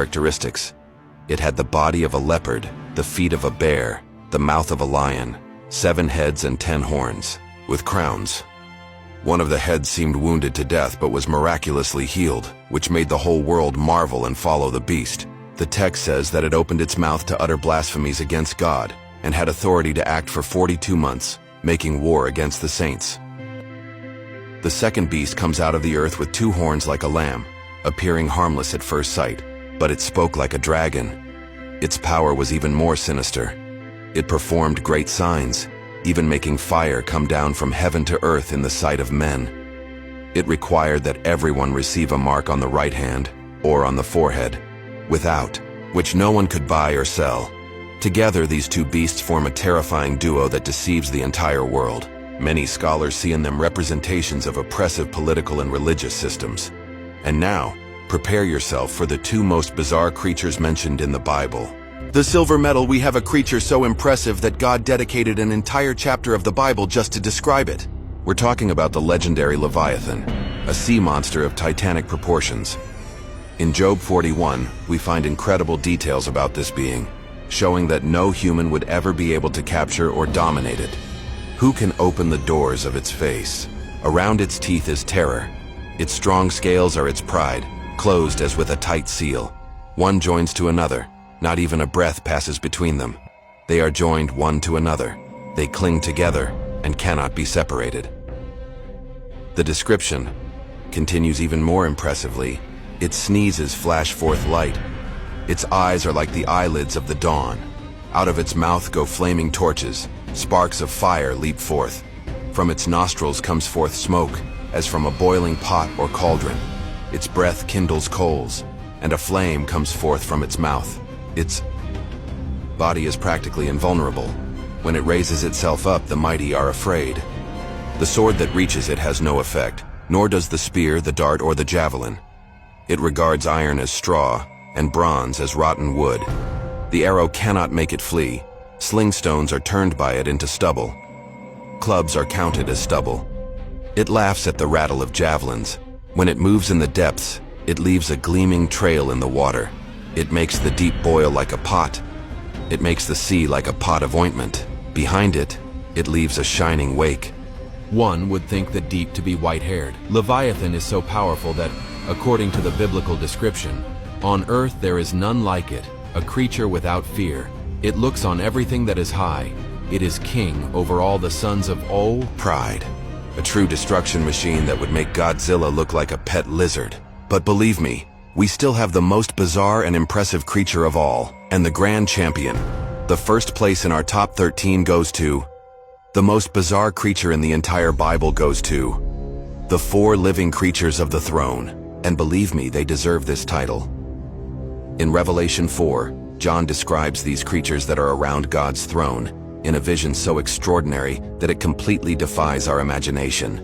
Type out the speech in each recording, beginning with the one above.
characteristics. It had the body of a leopard, the feet of a bear, the mouth of a lion, 7 heads and 10 horns, with crowns. One of the heads seemed wounded to death but was miraculously healed, which made the whole world marvel and follow the beast. The text says that it opened its mouth to utter blasphemies against God and had authority to act for 42 months, making war against the saints. The second beast comes out of the earth with 2 horns like a lamb, appearing harmless at first sight, but it spoke like a dragon. Its power was even more sinister. It performed great signs, even making fire come down from heaven to earth in the sight of men. It required that everyone receive a mark on the right hand or on the forehead, without which no one could buy or sell. Together, these 2 beasts form a terrifying duo that deceives the entire world. Many scholars see in them representations of oppressive political and religious systems. And now, prepare yourself for the 2 most bizarre creatures mentioned in the Bible. The silver medal, we have a creature so impressive that God dedicated an entire chapter of the Bible just to describe it. We're talking about the legendary Leviathan, a sea monster of titanic proportions. In Job 41, we find incredible details about this being, showing that no human would ever be able to capture or dominate it. Who can open the doors of its face? Around its teeth is terror. Its strong scales are its pride, closed as with a tight seal. One joins to another. Not even a breath passes between them. They are joined one to another. They cling together and cannot be separated. The description continues even more impressively. Its sneezes flash forth light. Its eyes are like the eyelids of the dawn. Out of its mouth go flaming torches. Sparks of fire leap forth. From its nostrils comes forth smoke, as from a boiling pot or cauldron. Its breath kindles coals, and a flame comes forth from its mouth. Its body is practically invulnerable. When it raises itself up, the mighty are afraid. The sword that reaches it has no effect, nor does the spear, the dart, or the javelin. It regards iron as straw, and bronze as rotten wood. The arrow cannot make it flee. Sling stones are turned by it into stubble. Clubs are counted as stubble. It laughs at the rattle of javelins. When it moves in the depths, it leaves a gleaming trail in the water. It makes the deep boil like a pot. It makes the sea like a pot of ointment. Behind it, it leaves a shining wake. One would think the deep to be white-haired. Leviathan is so powerful that, according to the biblical description, on earth there is none like it, a creature without fear. It looks on everything that is high. It is king over all the sons of Pride. A true destruction machine that would make Godzilla look like a pet lizard. But believe me, we still have the most bizarre and impressive creature of all, and the grand champion. The first place in our top 13 goes to... The most bizarre creature in the entire Bible goes to... The 4 living creatures of the throne. And believe me, they deserve this title. In Revelation 4, John describes these creatures that are around God's throne in a vision so extraordinary that it completely defies our imagination.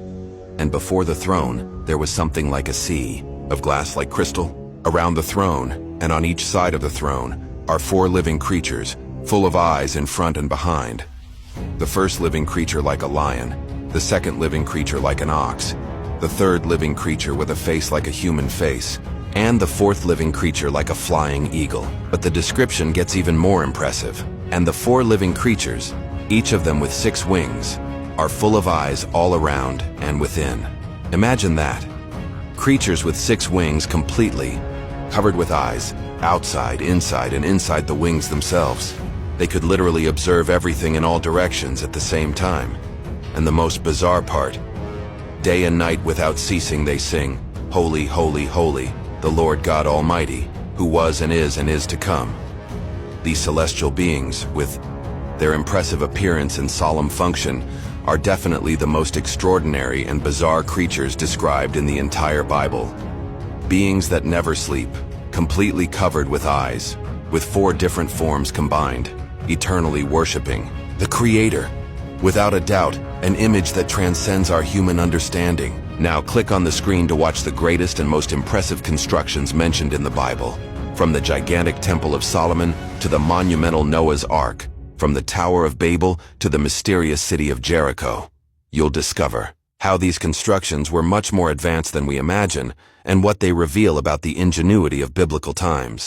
And before the throne, there was something like a sea, of glass like crystal. Around the throne, and on each side of the throne, are 4 living creatures, full of eyes in front and behind. The first living creature like a lion, the second living creature like an ox, the third living creature with a face like a human face, and the 4th living creature like a flying eagle. But the description gets even more impressive. And the 4 living creatures, each of them with 6 wings, are full of eyes all around and within. Imagine that. Creatures with 6 wings completely, covered with eyes, outside, inside, and inside the wings themselves. They could literally observe everything in all directions at the same time. And the most bizarre part, day and night without ceasing they sing, "Holy, holy, holy, the Lord God Almighty, who was and is to come." These celestial beings, with their impressive appearance and solemn function, are definitely the most extraordinary and bizarre creatures described in the entire Bible. Beings that never sleep, completely covered with eyes, with 4 different forms combined, eternally worshiping the Creator. Without a doubt, an image that transcends our human understanding. Now click on the screen to watch the greatest and most impressive constructions mentioned in the Bible. From the gigantic Temple of Solomon to the monumental Noah's Ark, from the Tower of Babel to the mysterious city of Jericho. You'll discover how these constructions were much more advanced than we imagine and what they reveal about the ingenuity of biblical times.